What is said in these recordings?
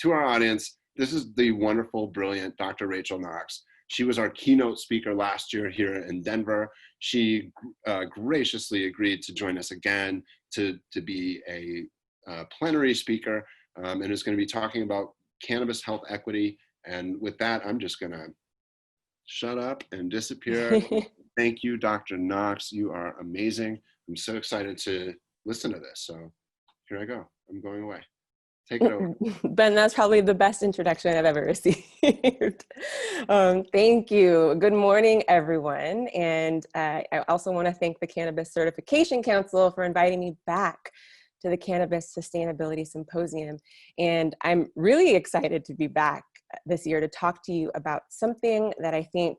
to our audience, this is the wonderful, brilliant Dr. Rachel Knox. She was our keynote speaker last year here in Denver. She graciously agreed to join us again to be a plenary speaker, and is going to be talking about cannabis health equity. And with that, I'm just going to shut up and disappear. Thank you, Dr. Knox. You are amazing. I'm so excited to listen to this. So here I go. I'm going away. Take it over. Ben, that's probably the best introduction I've ever received. Thank you. Good morning, everyone. And I also want to thank the Cannabis Certification Council for inviting me back to the Cannabis Sustainability Symposium. And I'm really excited to be back this year to talk to you about something that I think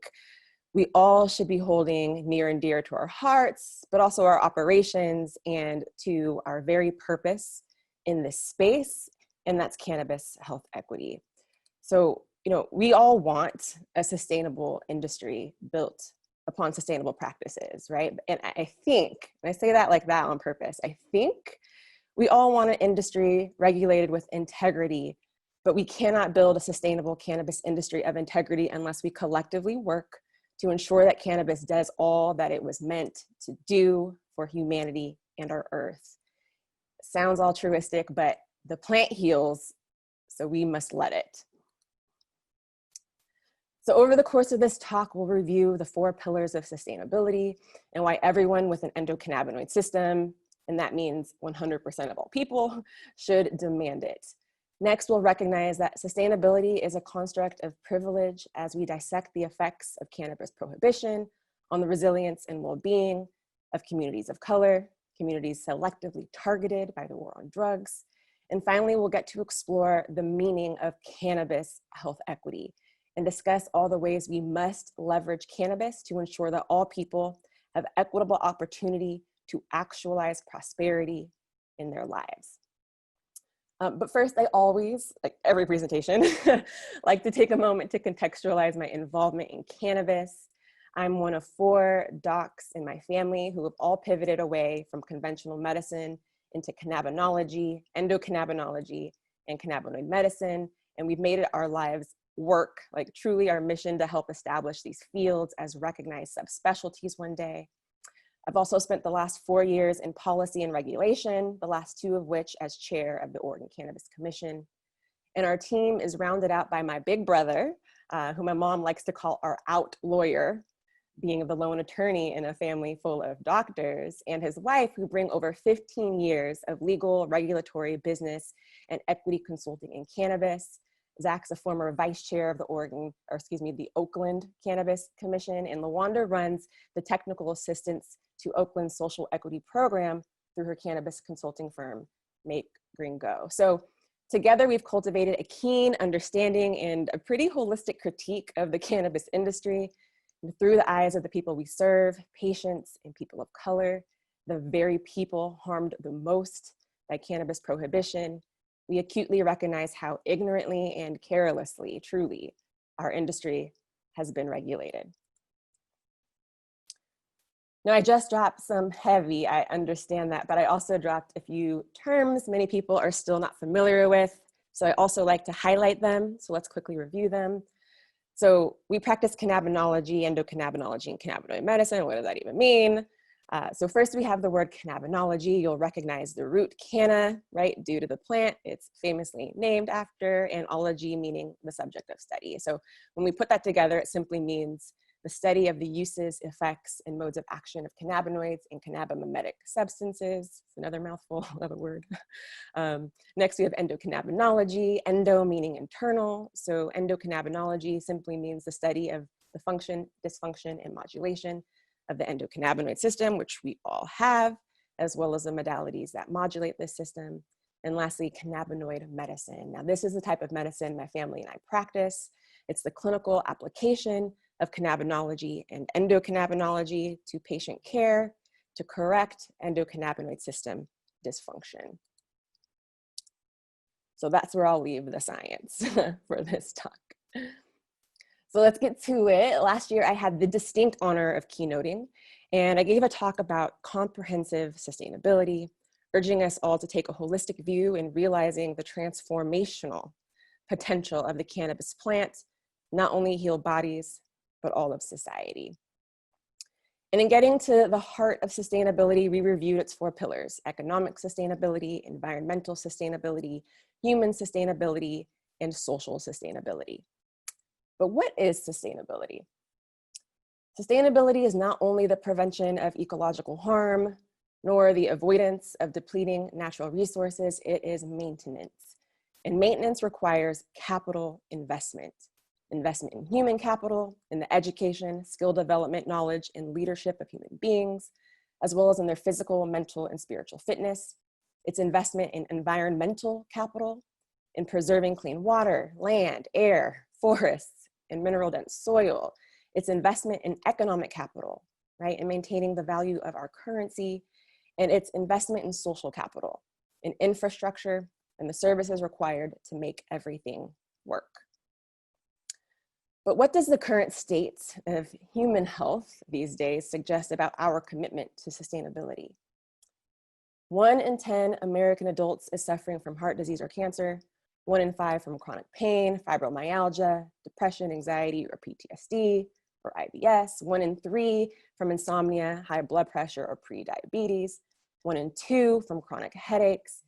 we all should be holding near and dear to our hearts, but also our operations and to our very purpose in this space, and that's cannabis health equity. So, we all want a sustainable industry built upon sustainable practices, right? And I think, and I say that like that on purpose, I think we all want an industry regulated with integrity, but we cannot build a sustainable cannabis industry of integrity unless we collectively work to ensure that cannabis does all that it was meant to do for humanity and our earth. Sounds altruistic, but the plant heals, so we must let it. So over the course of this talk, we'll review the 4 pillars of sustainability and why everyone with an endocannabinoid system, and that means 100% of all people, should demand it. Next, we'll recognize that sustainability is a construct of privilege as we dissect the effects of cannabis prohibition on the resilience and well-being of communities of color, communities selectively targeted by the war on drugs. And finally, we'll get to explore the meaning of cannabis health equity and discuss all the ways we must leverage cannabis to ensure that all people have equitable opportunity to actualize prosperity in their lives. But first, I always, like every presentation, like to take a moment to contextualize my involvement in cannabis. I'm one of 4 docs in my family who have all pivoted away from conventional medicine into cannabinology, endocannabinogy, and cannabinoid medicine. And we've made it our lives work, like truly our mission to help establish these fields as recognized subspecialties one day. I've also spent the last 4 years in policy and regulation, the last 2 of which as chair of the Oregon Cannabis Commission. And our team is rounded out by my big brother, who my mom likes to call our out lawyer, being the lone attorney in a family full of doctors, and his wife, who bring over 15 years of legal, regulatory, business, and equity consulting in cannabis. Zach's a former vice chair of the Oakland Cannabis Commission, and LaWanda runs the technical assistance to Oakland's social equity program through her cannabis consulting firm, Make Green Go. So together we've cultivated a keen understanding and a pretty holistic critique of the cannabis industry through the eyes of the people we serve, patients and people of color, the very people harmed the most by cannabis prohibition. We acutely recognize how ignorantly and carelessly, truly, our industry has been regulated. Now, I just dropped some heavy, I understand that, but I also dropped a few terms many people are still not familiar with. So I also like to highlight them. So let's quickly review them. So we practice cannabinology, endocannabinogy, and cannabinoid medicine. What does that even mean? So first we have the word cannabinology. You'll recognize the root canna, right? Due to the plant, it's famously named after, and ology meaning the subject of study. So when we put that together, it simply means the study of the uses, effects, and modes of action of cannabinoids and cannabinomimetic substances. It's another mouthful, another word. Next, we have endocannabinology, endo meaning internal. So endocannabinology simply means the study of the function, dysfunction, and modulation of the endocannabinoid system, which we all have, as well as the modalities that modulate this system. And lastly, cannabinoid medicine. Now, this is the type of medicine my family and I practice. It's the clinical application of cannabinology and endocannabinogy to patient care to correct endocannabinoid system dysfunction. So that's where I'll leave the science for this talk. So let's get to it. Last year, I had the distinct honor of keynoting, and I gave a talk about comprehensive sustainability, urging us all to take a holistic view in realizing the transformational potential of the cannabis plant, not only heal bodies, but all of society. And in getting to the heart of sustainability, we reviewed its 4 pillars: economic sustainability, environmental sustainability, human sustainability, and social sustainability. But what is sustainability? Sustainability is not only the prevention of ecological harm, nor the avoidance of depleting natural resources, it is maintenance. And maintenance requires capital investment. Investment in human capital, in the education, skill development, knowledge, and leadership of human beings, as well as in their physical, mental, and spiritual fitness. It's investment in environmental capital, in preserving clean water, land, air, forests, and mineral-dense soil. It's investment in economic capital, right, in maintaining the value of our currency, and it's investment in social capital, in infrastructure, and the services required to make everything work. But what does the current state of human health these days suggest about our commitment to sustainability? 1 in 10 American adults is suffering from heart disease or cancer, 1 in 5 from chronic pain, fibromyalgia, depression, anxiety, or PTSD, or IBS, 1 in 3 from insomnia, high blood pressure, or pre-diabetes, 1 in 2 from chronic headaches,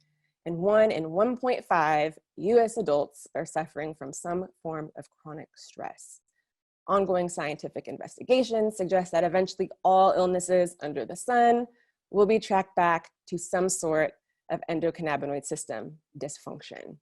and 1 in 1.5 US adults are suffering from some form of chronic stress. Ongoing scientific investigations suggest that eventually all illnesses under the sun will be tracked back to some sort of endocannabinoid system dysfunction.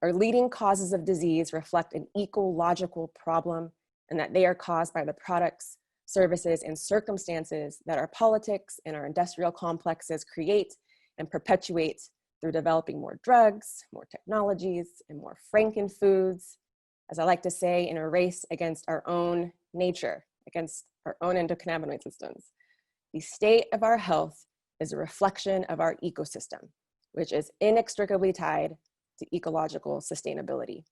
Our leading causes of disease reflect an ecological problem, and that they are caused by the products, services, and circumstances that our politics and our industrial complexes create and perpetuate through developing more drugs, more technologies, and more frankenfoods, as I like to say, in a race against our own nature, against our own endocannabinoid systems. The state of our health is a reflection of our ecosystem, which is inextricably tied to ecological sustainability.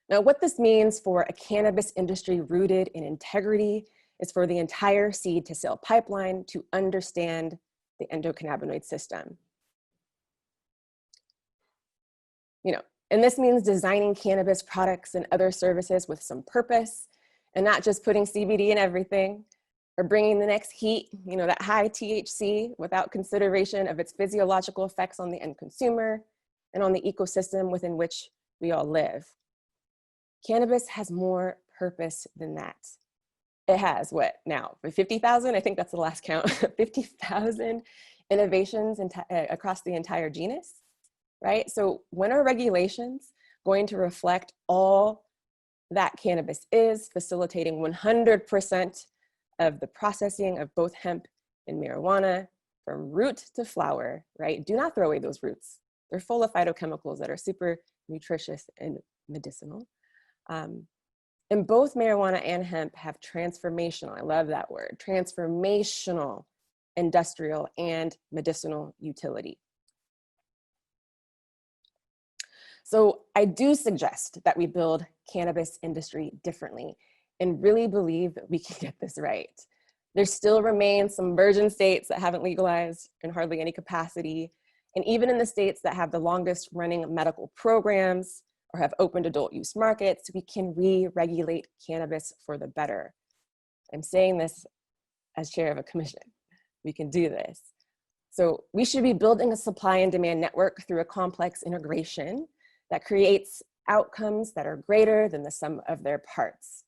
Now, what this means for a cannabis industry rooted in integrity is for the entire seed to sale pipeline to understand the endocannabinoid system. And this means designing cannabis products and other services with some purpose, and not just putting CBD in everything, or bringing the next heat, that high THC, without consideration of its physiological effects on the end consumer and on the ecosystem within which we all live. Cannabis has more purpose than that. It has what now? 50,000? I think that's the last count. 50,000 innovations across the entire genus, right? So when are regulations going to reflect all that cannabis is, facilitating 100% of the processing of both hemp and marijuana from root to flower, right? Do not throw away those roots. They're full of phytochemicals that are super nutritious and medicinal. And both marijuana and hemp have transformational, I love that word, transformational industrial and medicinal utility. So I do suggest that we build cannabis industry differently and really believe that we can get this right. There still remain some virgin states that haven't legalized in hardly any capacity. And even in the states that have the longest running medical programs or have opened adult use markets, we can re-regulate cannabis for the better. I'm saying this as chair of a commission. We can do this. So we should be building a supply and demand network through a complex integration that creates outcomes that are greater than the sum of their parts.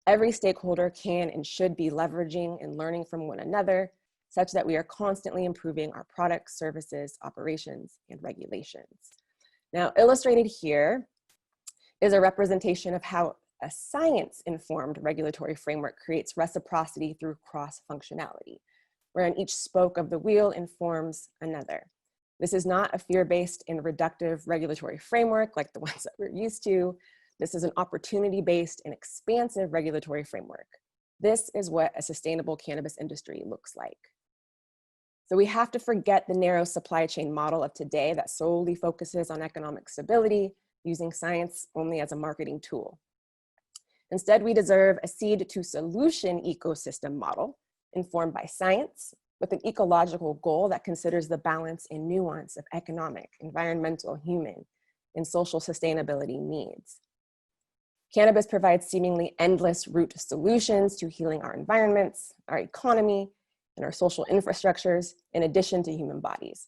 Every stakeholder can and should be leveraging and learning from one another, such that we are constantly improving our products, services, operations, and regulations. Now, illustrated here is a representation of how a science-informed regulatory framework creates reciprocity through cross-functionality, wherein each spoke of the wheel informs another. This is not a fear-based and reductive regulatory framework like the ones that we're used to. This is an opportunity-based and expansive regulatory framework. This is what a sustainable cannabis industry looks like. So we have to forget the narrow supply chain model of today that solely focuses on economic stability, using science only as a marketing tool. Instead, we deserve a seed to solution ecosystem model informed by science with an ecological goal that considers the balance and nuance of economic, environmental, human, and social sustainability needs. Cannabis provides seemingly endless route solutions to healing our environments, our economy, and our social infrastructures, in addition to human bodies,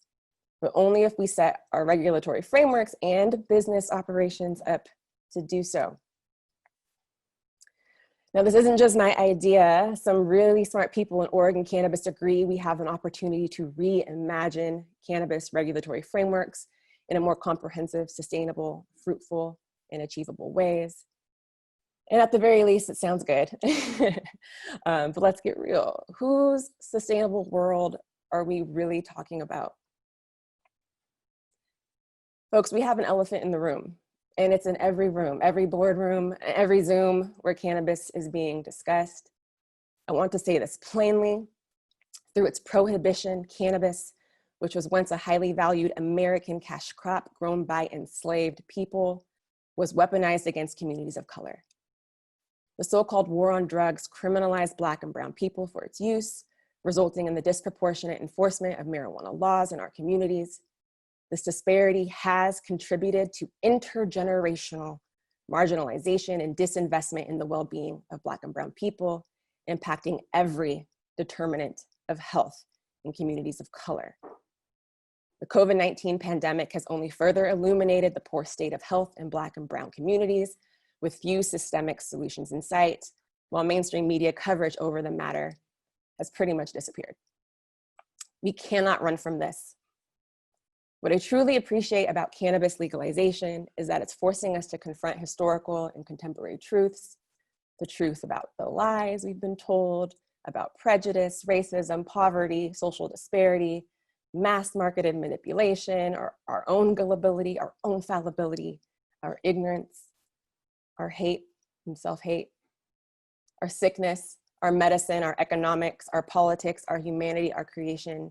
but only if we set our regulatory frameworks and business operations up to do so. Now, this isn't just my idea. Some really smart people in Oregon Cannabis agree we have an opportunity to reimagine cannabis regulatory frameworks in a more comprehensive, sustainable, fruitful, and achievable ways. And at the very least, it sounds good. But let's get real. Whose sustainable world are we really talking about? Folks, we have an elephant in the room, and it's in every room, every boardroom, every Zoom where cannabis is being discussed. I want to say this plainly. Through its prohibition, cannabis, which was once a highly valued American cash crop grown by enslaved people, was weaponized against communities of color. The so-called war on drugs criminalized Black and brown people for its use, resulting in the disproportionate enforcement of marijuana laws in our communities. This disparity has contributed to intergenerational marginalization and disinvestment in the well-being of Black and brown people, impacting every determinant of health in communities of color. The COVID-19 pandemic has only further illuminated the poor state of health in Black and brown communities, with few systemic solutions in sight, while mainstream media coverage over the matter has pretty much disappeared. We cannot run from this. What I truly appreciate about cannabis legalization is that it's forcing us to confront historical and contemporary truths, the truth about the lies we've been told, about prejudice, racism, poverty, social disparity, mass marketed manipulation, our own gullibility, our own fallibility, our ignorance, our hate and self-hate, our sickness, our medicine, our economics, our politics, our humanity, our creation,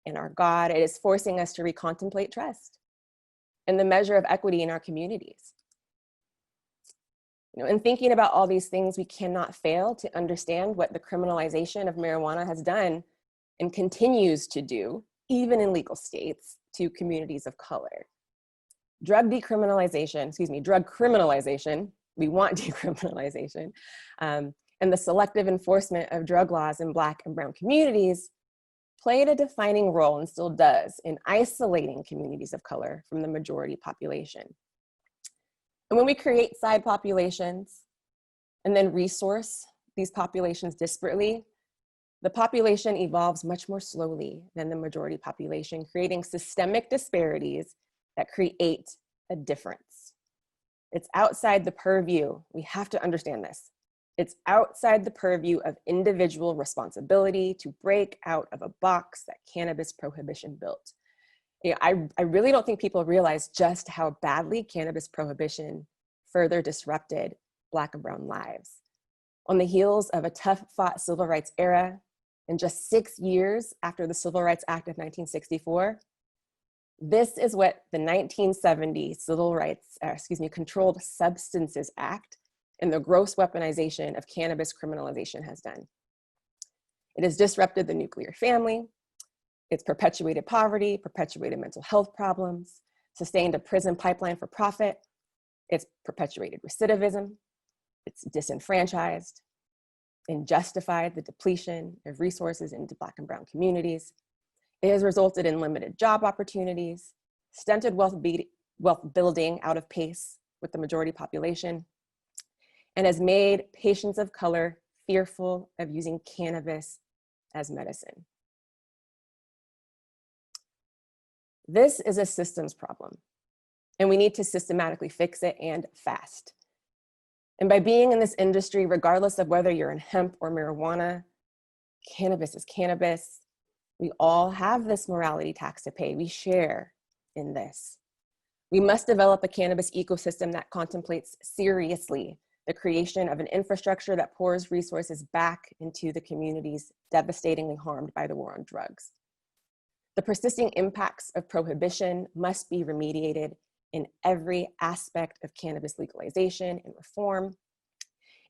and our God. It is forcing us to recontemplate trust and the measure of equity in our communities. In thinking about all these things, we cannot fail to understand what the criminalization of marijuana has done and continues to do, even in legal states, to communities of color. Drug criminalization, we want decriminalization, and the selective enforcement of drug laws in Black and brown communities played a defining role, and still does, in isolating communities of color from the majority population. And when we create side populations and then resource these populations disparately, the population evolves much more slowly than the majority population, creating systemic disparities that create a difference. It's outside the purview. We have to understand this. It's outside the purview of individual responsibility to break out of a box that cannabis prohibition built. I really don't think people realize just how badly cannabis prohibition further disrupted Black and brown lives. On the heels of a tough-fought civil rights era, and just 6 years after the Civil Rights Act of 1964, this is what the 1970 Controlled Substances Act and the gross weaponization of cannabis criminalization has done. It has disrupted the nuclear family. It's perpetuated poverty, perpetuated mental health problems, sustained a prison pipeline for profit. It's perpetuated recidivism. It's disenfranchised and justified the depletion of resources into Black and brown communities. It has resulted in limited job opportunities, stunted wealth building out of pace with the majority population, and has made patients of color fearful of using cannabis as medicine. This is a systems problem, and we need to systematically fix it, and fast. And by being in this industry, regardless of whether you're in hemp or marijuana, cannabis is cannabis. We all have this morality tax to pay. We share in this. We must develop a cannabis ecosystem that contemplates seriously the creation of an infrastructure that pours resources back into the communities devastatingly harmed by the war on drugs. The persisting impacts of prohibition must be remediated in every aspect of cannabis legalization and reform.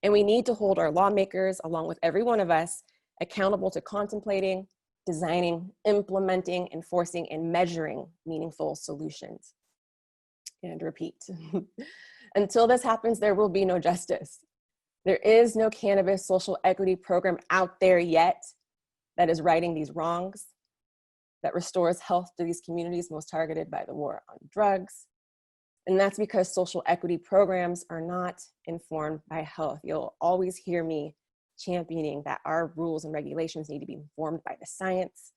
And we need to hold our lawmakers, along with every one of us, accountable to contemplating, designing, implementing, enforcing, and measuring meaningful solutions. and repeat. Until this happens, there will be no justice. There is no cannabis social equity program out there yet that is righting these wrongs, that restores health to these communities most targeted by the war on drugs. And that's because social equity programs are not informed by health. You'll always hear me championing that our rules and regulations need to be informed by the science.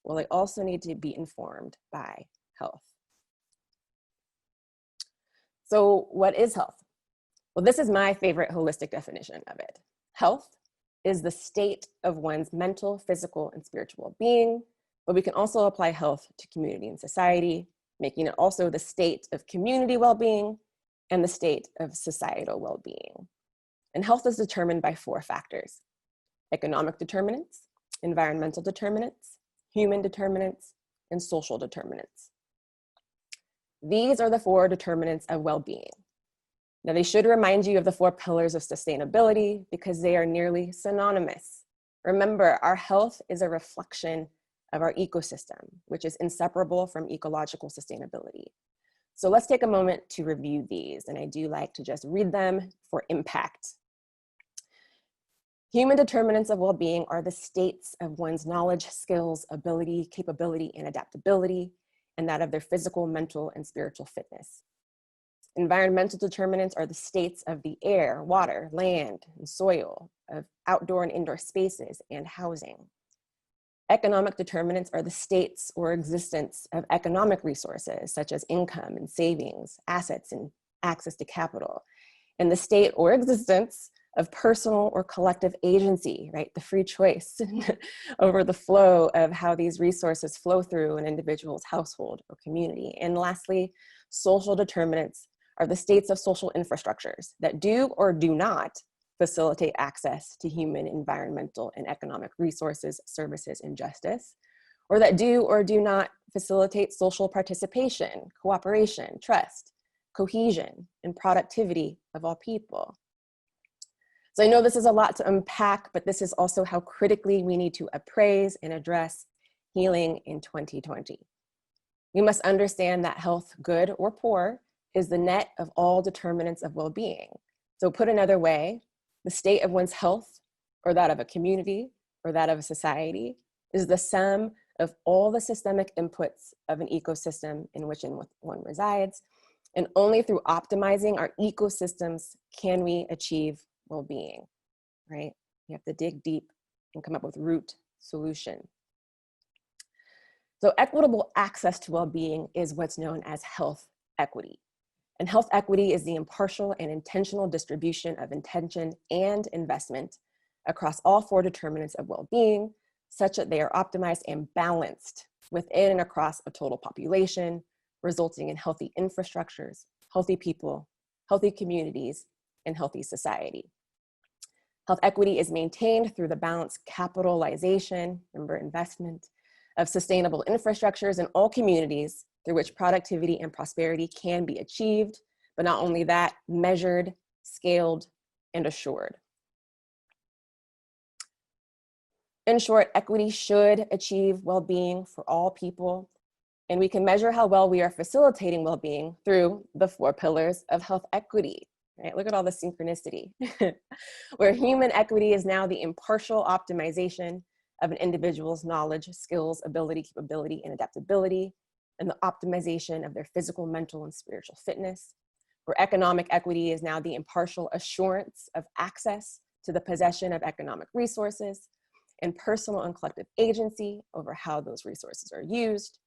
Well, they also need to be informed by health. So what is health? Well, this is my favorite holistic definition of it. Health is the state of one's mental, physical, and spiritual being, but we can also apply health to community and society, making it also the state of community well-being and the state of societal well-being. And health is determined by 4 factors: economic determinants, environmental determinants, human determinants, and social determinants. These are the 4 determinants of well-being. Now, they should remind you of the 4 pillars of sustainability because they are nearly synonymous. Remember, our health is a reflection of our ecosystem, which is inseparable from ecological sustainability. So let's take a moment to review these, and I do like to just read them for impact. Human determinants of well-being are the states of one's knowledge, skills, ability, capability, and adaptability, and that of their physical, mental, and spiritual fitness. Environmental determinants are the states of the air, water, land, and soil, of outdoor and indoor spaces, and housing. Economic determinants are the states or existence of economic resources, such as income and savings, assets, and access to capital, and the state or existence of personal or collective agency, right? The free choice over the flow of how these resources flow through an individual's household or community. And lastly, social determinants are the states of social infrastructures that do or do not facilitate access to human, environmental, and economic resources, services, and justice, or that do or do not facilitate social participation, cooperation, trust, cohesion, and productivity of all people. So I know this is a lot to unpack, but this is also how critically we need to appraise and address healing in 2020. We must understand that health, good or poor, is the net of all determinants of well-being. So put another way, the state of one's health, or that of a community, or that of a society, is the sum of all the systemic inputs of an ecosystem in which one resides. And only through optimizing our ecosystems can we achieve well-being, right? You have to dig deep and come up with root solution. So equitable access to well-being is what's known as health equity. And health equity is the impartial and intentional distribution of intention and investment across all 4 determinants of well-being, such that they are optimized and balanced within and across a total population, resulting in healthy infrastructures, healthy people, healthy communities, and healthy society. Health equity is maintained through the balanced capitalization, remember investment, of sustainable infrastructures in all communities through which productivity and prosperity can be achieved, but not only that, measured, scaled, and assured. In short, equity should achieve well-being for all people, and we can measure how well we are facilitating well-being through the 4 pillars of health equity. Right? Look at all the synchronicity. Where human equity is now the impartial optimization of an individual's knowledge, skills, ability, capability, and adaptability, and the optimization of their physical, mental, and spiritual fitness. Where economic equity is now the impartial assurance of access to the possession of economic resources and personal and collective agency over how those resources are used.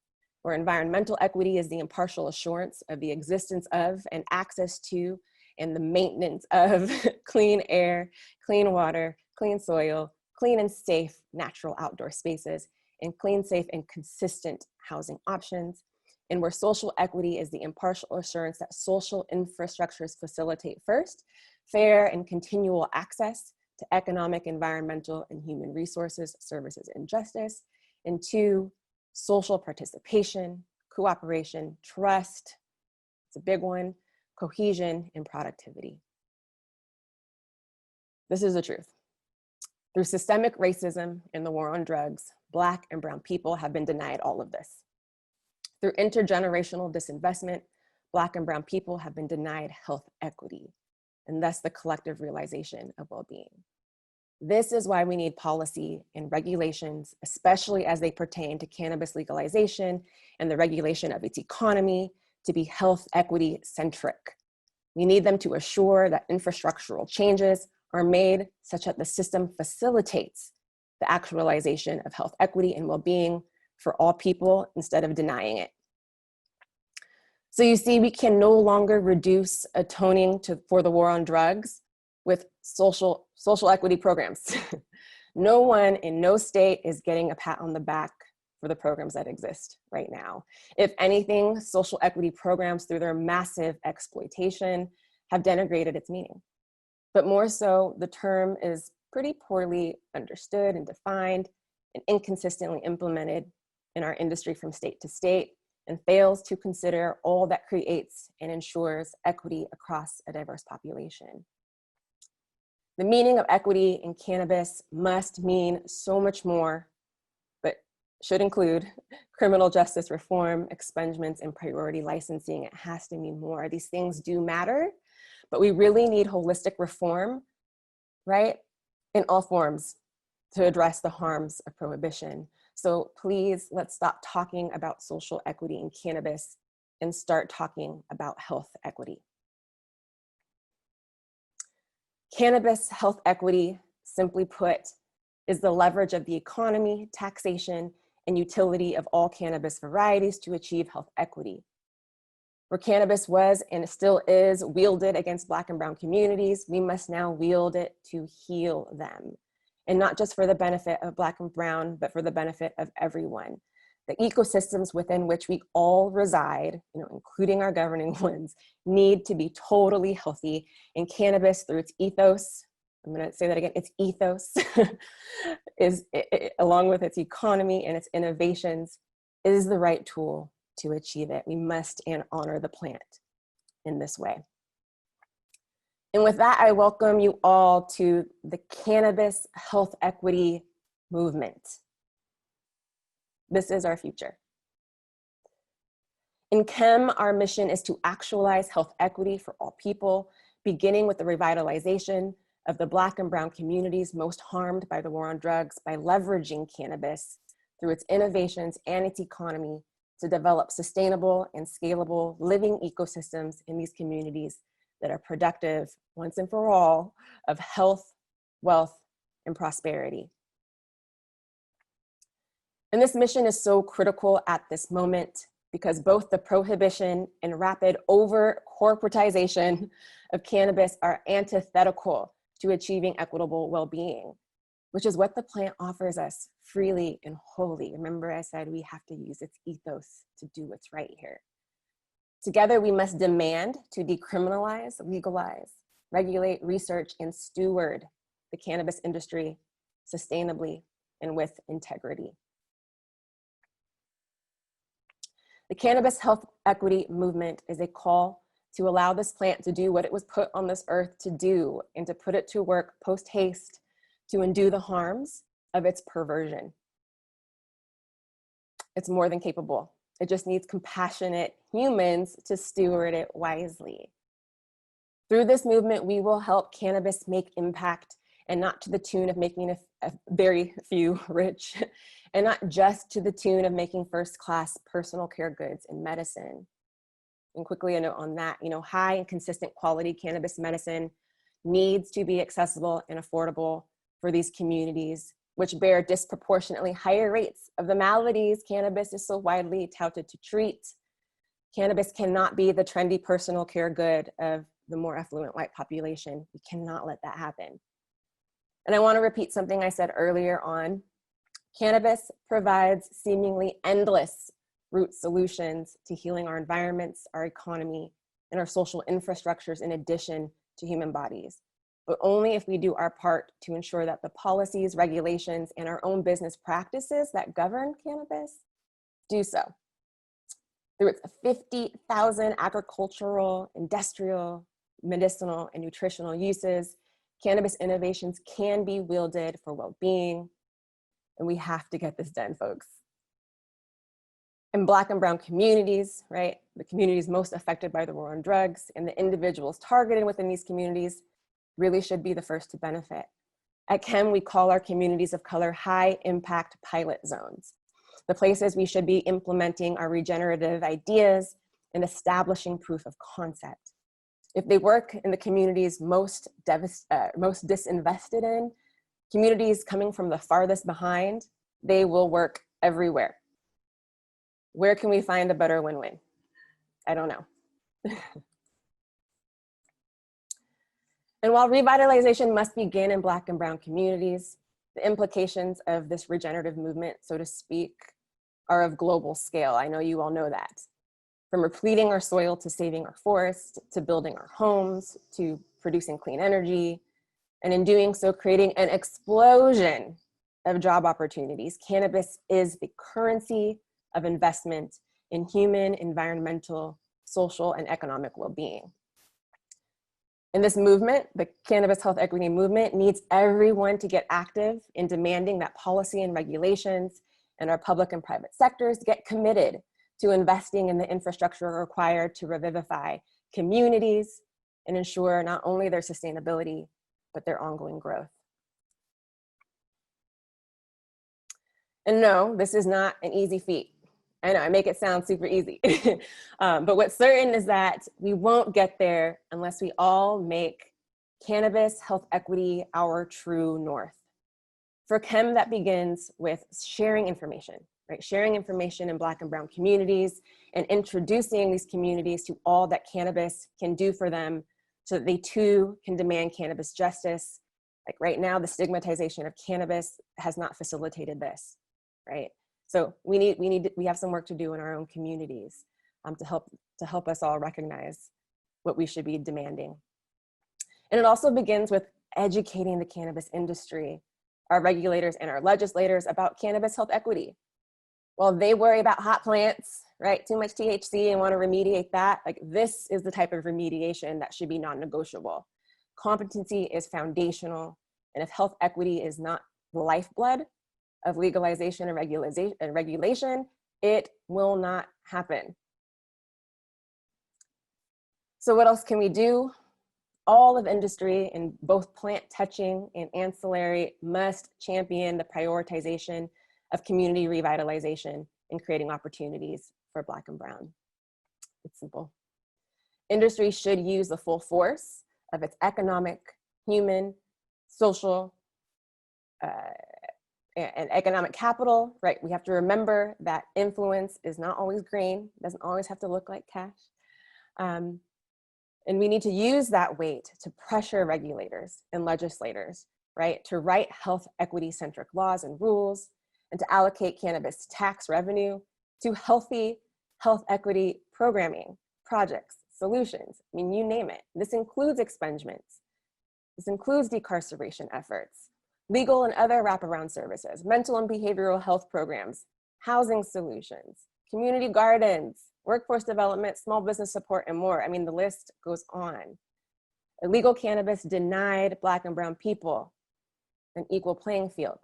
Where environmental equity is the impartial assurance of the existence of and access to and the maintenance of clean air, clean water, clean soil, clean and safe natural outdoor spaces, and clean, safe, and consistent housing options. And where social equity is the impartial assurance that social infrastructures facilitate first, fair and continual access to economic, environmental, and human resources, services, and justice. And 2, social participation, cooperation, trust, it's a big one, cohesion, and productivity. This is the truth. Through systemic racism and the war on drugs, Black and brown people have been denied all of this. Through intergenerational disinvestment, Black and brown people have been denied health equity, and thus the collective realization of well-being. This is why we need policy and regulations, especially as they pertain to cannabis legalization and the regulation of its economy, to be health equity centric. We need them to assure that infrastructural changes are made such that the system facilitates the actualization of health equity and well-being for all people instead of denying it. So you see, we can no longer reduce atoning for the war on drugs with social equity programs. No one in no state is getting a pat on the back for the programs that exist right now. If anything, social equity programs, through their massive exploitation, have denigrated its meaning. But more so, the term is pretty poorly understood and defined and inconsistently implemented in our industry from state to state, and fails to consider all that creates and ensures equity across a diverse population. The meaning of equity in cannabis must mean so much more, but should include criminal justice reform, expungements, and priority licensing. It has to mean more. These things do matter, but we really need holistic reform, right, in all forms to address the harms of prohibition. So please, let's stop talking about social equity in cannabis and start talking about health equity. Cannabis health equity, simply put, is the leverage of the economy, taxation, and utility of all cannabis varieties to achieve health equity. Where cannabis was and still is wielded against Black and brown communities, we must now wield it to heal them. And not just for the benefit of Black and brown, but for the benefit of everyone. The ecosystems within which we all reside, including our governing ones, need to be totally healthy. And cannabis, through its ethos, I'm going to say that again, its ethos, along with its economy and its innovations, is the right tool to achieve it. We must and honor the plant in this way. And with that, I welcome you all to the Cannabis Health Equity Movement. This is our future. In CHEM, our mission is to actualize health equity for all people, beginning with the revitalization of the Black and brown communities most harmed by the war on drugs by leveraging cannabis through its innovations and its economy to develop sustainable and scalable living ecosystems in these communities that are productive, once and for all, of health, wealth, and prosperity. And this mission is so critical at this moment because both the prohibition and rapid over-corporatization of cannabis are antithetical to achieving equitable well-being, which is what the plant offers us freely and wholly. Remember, I said we have to use its ethos to do what's right here. Together, we must demand to decriminalize, legalize, regulate, research, and steward the cannabis industry sustainably and with integrity. The Cannabis Health Equity Movement is a call to allow this plant to do what it was put on this earth to do and to put it to work post-haste to undo the harms of its perversion. It's more than capable. It just needs compassionate humans to steward it wisely. Through this movement, we will help cannabis make impact, and not to the tune of making a very few rich, and not just to the tune of making first-class personal care goods and medicine. And quickly a note on that, high and consistent quality cannabis medicine needs to be accessible and affordable for these communities, which bear disproportionately higher rates of the maladies cannabis is so widely touted to treat. Cannabis cannot be the trendy personal care good of the more affluent white population. We cannot let that happen. And I want to repeat something I said earlier on. Cannabis provides seemingly endless root solutions to healing our environments, our economy, and our social infrastructures in addition to human bodies, but only if we do our part to ensure that the policies, regulations, and our own business practices that govern cannabis do so. Through its 50,000 agricultural, industrial, medicinal, and nutritional uses, cannabis innovations can be wielded for well-being, and we have to get this done, folks. In Black and brown communities, right, the communities most affected by the war on drugs and the individuals targeted within these communities really should be the first to benefit. At CHEM, we call our communities of color high impact pilot zones, the places we should be implementing our regenerative ideas and establishing proof of concept. If they work in the communities most disinvested in, communities coming from the farthest behind, they will work everywhere. Where can we find a better win-win? I don't know. And while revitalization must begin in Black and brown communities, the implications of this regenerative movement, so to speak, are of global scale. I know you all know that. From repleting our soil to saving our forests, to building our homes, to producing clean energy, and in doing so, creating an explosion of job opportunities. Cannabis is the currency of investment in human, environmental, social, and economic well-being. And this movement, the Cannabis Health Equity Movement, needs everyone to get active in demanding that policy and regulations and our public and private sectors get committed to investing in the infrastructure required to revivify communities and ensure not only their sustainability, but their ongoing growth. And no, this is not an easy feat. I know, I make it sound super easy. But what's certain is that we won't get there unless we all make cannabis health equity our true north. For CHEM, that begins with sharing information, right? Sharing information in Black and brown communities and introducing these communities to all that cannabis can do for them so that they too can demand cannabis justice. Like right now, the stigmatization of cannabis has not facilitated this, right? So we have some work to do in our own communities to help us all recognize what we should be demanding. And it also begins with educating the cannabis industry, our regulators and our legislators about cannabis health equity. While they worry about hot plants, right, too much THC and want to remediate that, like this is the type of remediation that should be non-negotiable. Competency is foundational, and if health equity is not the lifeblood of legalization and regulation, it will not happen. So what else can we do? All of industry in both plant touching and ancillary must champion the prioritization of community revitalization and creating opportunities for Black and brown. It's simple. Industry should use the full force of its economic, human, social, and economic capital, right? We have to remember that influence is not always green, doesn't always have to look like cash. And we need to use that weight to pressure regulators and legislators, right? To write health equity-centric laws and rules, and to allocate cannabis tax revenue to healthy health equity programming, projects, solutions. I mean, you name it. This includes expungements. This includes decarceration efforts, legal and other wraparound services, mental and behavioral health programs, housing solutions, community gardens, workforce development, small business support, and more. I mean, the list goes on. Illegal cannabis denied Black and brown people an equal playing field.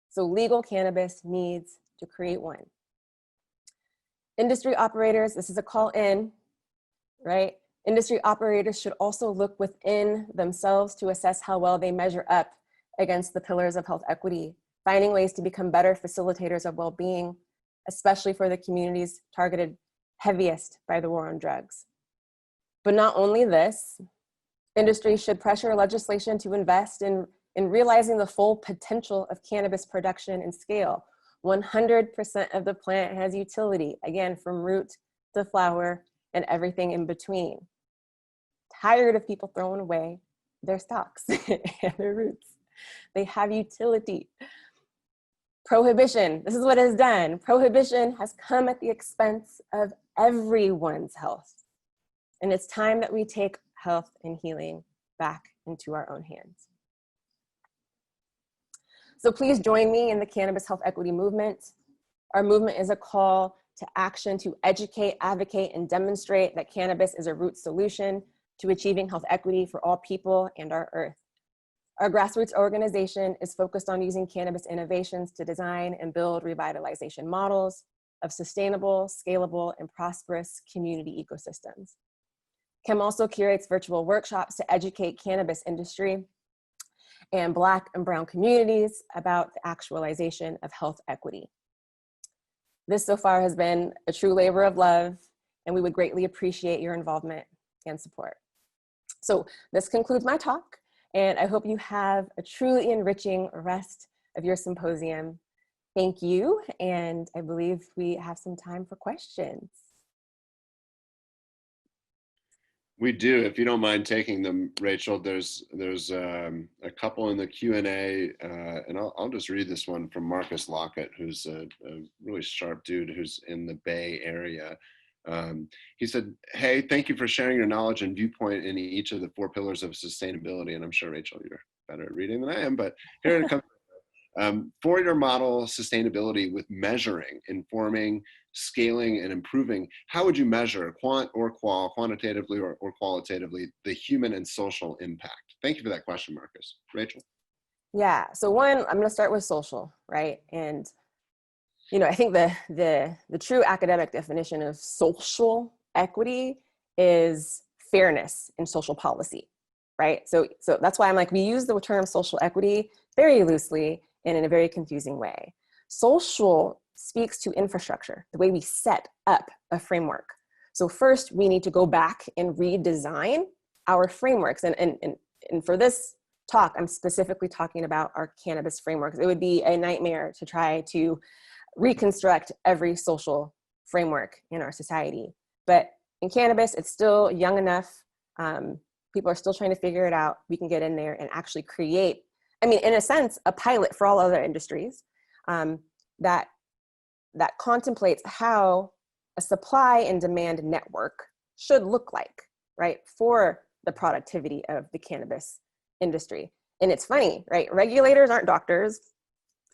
So legal cannabis needs to create one. Industry operators, this is a call in, right? Industry operators should also look within themselves to assess how well they measure up against the pillars of health equity, finding ways to become better facilitators of well-being, especially for the communities targeted heaviest by the war on drugs. But not only this, industry should pressure legislation to invest in realizing the full potential of cannabis production and scale. 100% of the plant has utility, again, from root to flower and everything in between. Tired of people throwing away their stalks and their roots. They have utility. Prohibition, this is what it has done. Prohibition has come at the expense of everyone's health. And it's time that we take health and healing back into our own hands. So please join me in the Cannabis Health Equity Movement. Our movement is a call to action to educate, advocate, and demonstrate that cannabis is a root solution to achieving health equity for all people and our earth. Our grassroots organization is focused on using cannabis innovations to design and build revitalization models of sustainable, scalable, and prosperous community ecosystems. CHEM also curates virtual workshops to educate cannabis industry and Black and Brown communities about the actualization of health equity. This so far has been a true labor of love, and we would greatly appreciate your involvement and support. So this concludes my talk, and I hope you have a truly enriching rest of your symposium. Thank you, and I believe we have some time for questions. We do, if you don't mind taking them, Rachel. There's a couple in the Q&A, and I'll just read this one from Marcus Lockett, who's a really sharp dude who's in the Bay Area. He said, hey, thank you for sharing your knowledge and viewpoint in each of the 4 pillars of sustainability. And I'm sure, Rachel, you're better at reading than I am, but here it comes. For your model sustainability with measuring, informing, scaling, and improving, how would you measure, quantitatively or qualitatively, the human and social impact? Thank you for that question, Marcus. Rachel? Yeah, so one, I'm gonna start with social, right? And I think the true academic definition of social equity is fairness in social policy, right? So that's why I'm like, we use the term social equity very loosely and in a very confusing way. Social speaks to infrastructure, the way we set up a framework. So first, we need to go back and redesign our frameworks. And for this talk, I'm specifically talking about our cannabis frameworks. It would be a nightmare to try to reconstruct every social framework in our society. But in cannabis, it's still young enough. People are still trying to figure it out. We can get in there and actually create, I mean, in a sense, a pilot for all other industries that contemplates how a supply and demand network should look like, right, for the productivity of the cannabis industry. And it's funny, right? Regulators aren't doctors.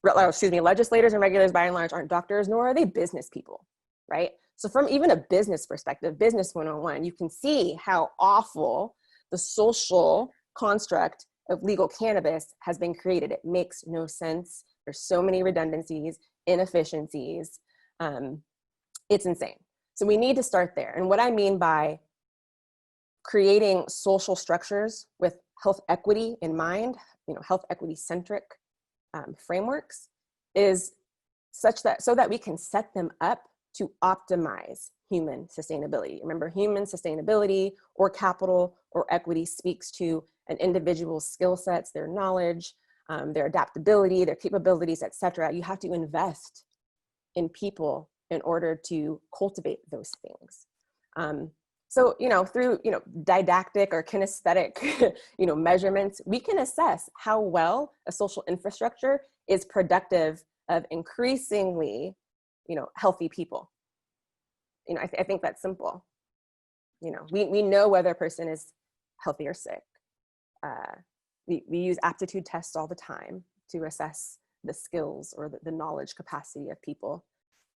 Legislators and regulators by and large aren't doctors, nor are they business people, right? So from even a business perspective, business 101, you can see how awful the social construct of legal cannabis has been created. It makes no sense. There's so many redundancies, inefficiencies. It's insane. So we need to start there. And what I mean by creating social structures with health equity in mind, health equity centric frameworks is such that so that we can set them up to optimize human sustainability. Remember, human sustainability or capital or equity speaks to an individual's skill sets, their knowledge, their adaptability, their capabilities, etc. You have to invest in people in order to cultivate those things. So, through, didactic or kinesthetic, measurements, we can assess how well a social infrastructure is productive of increasingly, healthy people. I think that's simple. We know whether a person is healthy or sick. We use aptitude tests all the time to assess the skills or the knowledge capacity of people.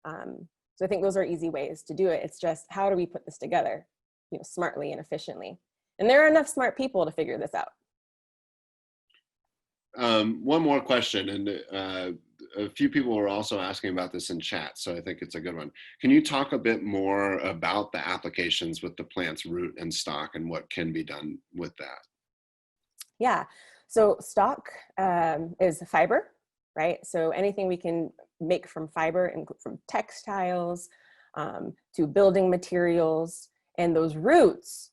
So I think those are easy ways to do it. It's just, how do we put this together, smartly and efficiently? And there are enough smart people to figure this out. One more question, and a few people were also asking about this in chat, so I think it's a good one. Can you talk a bit more about the applications with the plant's root and stock and what can be done with that? Yeah, so stock is fiber, right? So anything we can make from fiber, and from textiles to building materials, and those roots,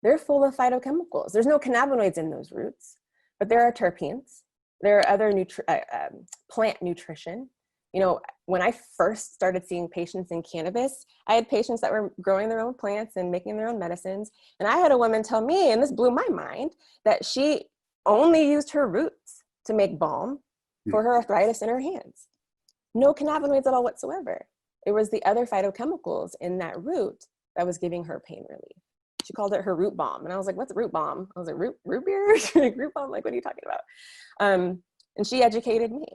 they're full of phytochemicals. There's no cannabinoids in those roots, but there are terpenes. There are other plant nutrition. When I first started seeing patients in cannabis, I had patients that were growing their own plants and making their own medicines. And I had a woman tell me, and this blew my mind, that she only used her roots to make balm for her arthritis in her hands. No cannabinoids at all whatsoever. It was the other phytochemicals in that root that was giving her pain relief. She called it her root balm. And I was like, what's root balm? I was like, root beer? Root balm? Like, what are you talking about? And she educated me.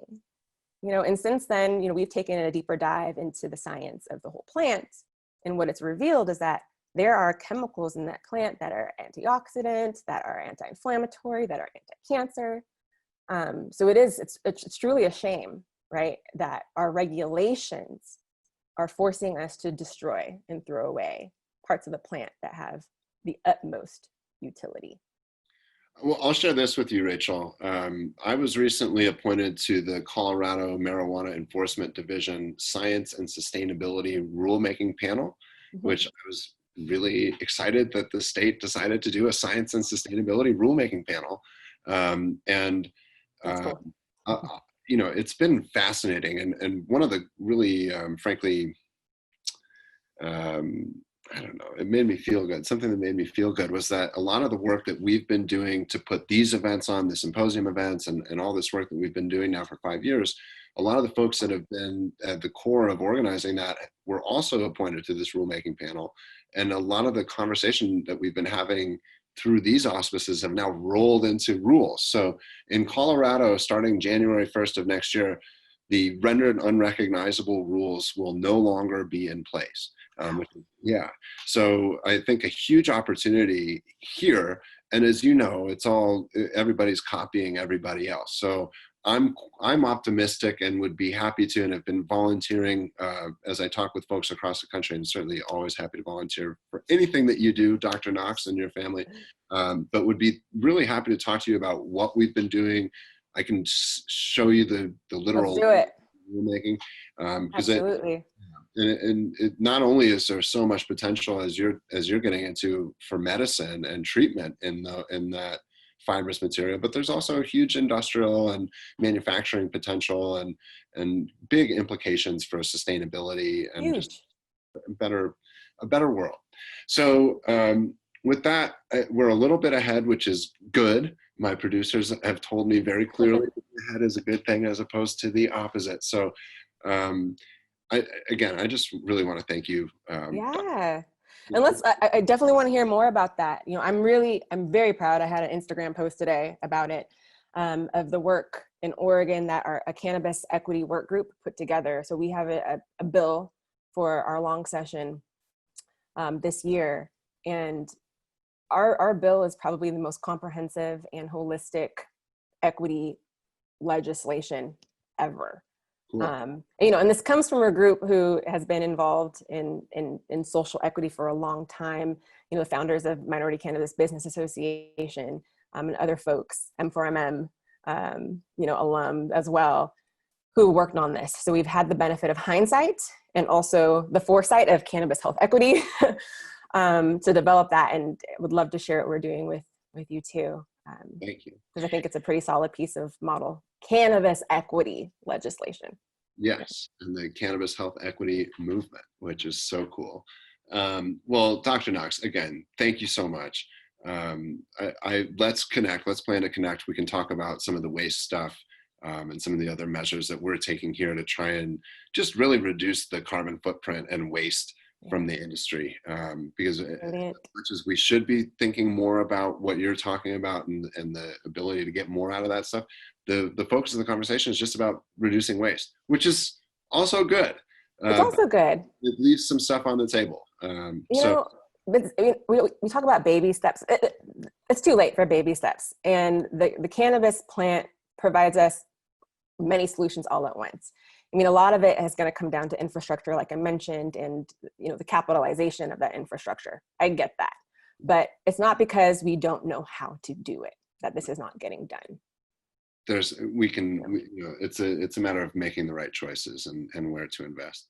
And since then, we've taken a deeper dive into the science of the whole plant. And what it's revealed is that there are chemicals in that plant that are antioxidant, that are anti-inflammatory, that are anti-cancer. So it's truly a shame, right, that our regulations are forcing us to destroy and throw away parts of the plant that have the utmost utility. Well, I'll share this with you, Rachel. I was recently appointed to the Colorado Marijuana Enforcement Division Science and Sustainability Rulemaking Panel, which I was really excited that the state decided to do a science and sustainability rulemaking panel. And That's cool. you know, it's been fascinating. And one of the really, frankly, I don't know, it made me feel good. Something that made me feel good was that a lot of the work that we've been doing to put these events on, the symposium events, and all this work that we've been doing now for 5 years, a lot of the folks that have been at the core of organizing that were also appointed to this rulemaking panel. And a lot of the conversation that we've been having through these auspices have now rolled into rules. So in Colorado, starting January 1st of next year, the rendered unrecognizable rules will no longer be in place. Yeah, so I think a huge opportunity here, and as you know, it's all, everybody's copying everybody else. So I'm optimistic and would be happy to, and have been volunteering as I talk with folks across the country, and certainly always happy to volunteer for anything that you do, Dr. Knox and your family, but would be really happy to talk to you about what we've been doing. I can show you the literal rulemaking. Absolutely. And it, not only is there so much potential as you're getting into for medicine and treatment in that fibrous material, but there's also huge industrial and manufacturing potential and big implications for sustainability and just a better world. So with that, we're a little bit ahead, which is good. My producers have told me very clearly that ahead is a good thing as opposed to the opposite. So I just really want to thank you. Yeah. And I definitely want to hear more about that. You know, I'm very proud. I had an Instagram post today about it, of the work in Oregon that a cannabis equity work group put together. So we have a bill for our long session this year. And our bill is probably the most comprehensive and holistic equity legislation ever. Cool. You know, and this comes from a group who has been involved in social equity for a long time. You know, the founders of Minority Cannabis Business Association and other folks, M4MM, you know, alum as well, who worked on this. So we've had the benefit of hindsight and also the foresight of cannabis health equity to develop that, and would love to share what we're doing with you too. Thank you. Because I think it's a pretty solid piece of model cannabis equity legislation. Yes, and the cannabis health equity movement, which is so cool. Well, Dr. Knox, again, thank you so much. Let's connect. Let's plan to connect. We can talk about some of the waste stuff and some of the other measures that we're taking here to try and just really reduce the carbon footprint and waste from the industry, because as much as we should be thinking more about what you're talking about and the ability to get more out of that stuff, the focus of the conversation is just about reducing waste, which is also good. It's also good. It leaves some stuff on the table. You know, we talk about baby steps. It's too late for baby steps, and the cannabis plant provides us many solutions all at once. I mean, a lot of it is going to come down to infrastructure, like I mentioned, and, you know, the capitalization of that infrastructure. I get that, but it's not because we don't know how to do it that this is not getting done. You know, it's a matter of making the right choices and where to invest.